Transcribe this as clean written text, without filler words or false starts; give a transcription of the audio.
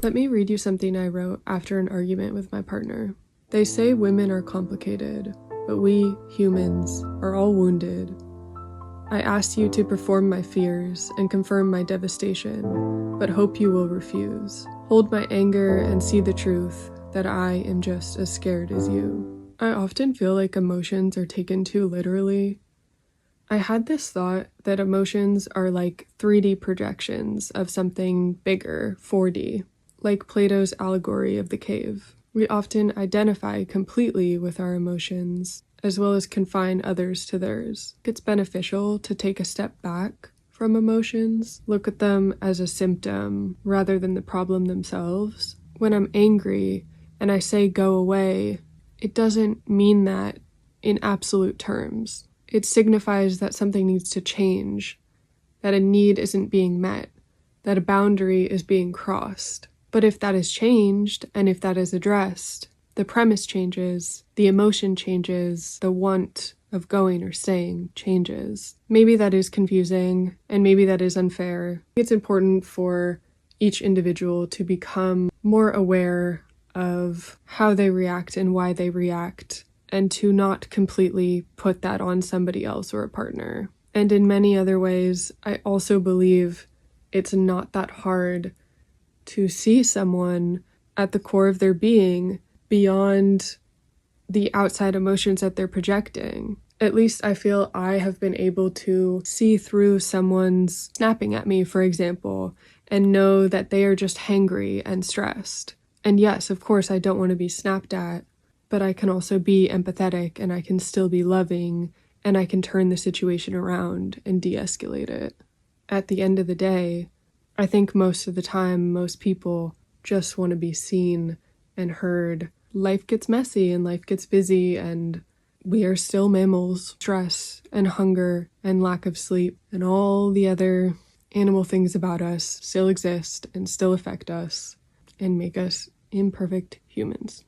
Let me read you something I wrote after an argument with my partner. They say women are complicated, but we, humans, are all wounded. I asked you to perform my fears and confirm my devastation, but hope you will refuse. Hold my anger and see the truth that I am just as scared as you. I often feel like emotions are taken too literally. I had this thought that emotions are like 3D projections of something bigger, 4D, like Plato's allegory of the cave. We often identify completely with our emotions, as well as confine others to theirs. It's beneficial to take a step back from emotions, look at them as a symptom rather than the problem themselves. When I'm angry and I say go away, it doesn't mean that in absolute terms. It signifies that something needs to change, that a need isn't being met, that a boundary is being crossed. But if that is changed, and if that is addressed, the premise changes, the emotion changes, the want of going or staying changes. Maybe that is confusing, and maybe that is unfair. It's important for each individual to become more aware of how they react and why they react, and to not completely put that on somebody else or a partner. And in many other ways, I also believe it's not that hard to see someone at the core of their being beyond the outside emotions that they're projecting. At least I feel I have been able to see through someone's snapping at me, for example, and know that they are just hangry and stressed. And yes, of course, I don't want to be snapped at, but I can also be empathetic and I can still be loving and I can turn the situation around and de-escalate it. At the end of the day, I think most of the time, most people just want to be seen and heard. Life gets messy and life gets busy and we are still mammals. Stress and hunger and lack of sleep and all the other animal things about us still exist and still affect us and make us imperfect humans.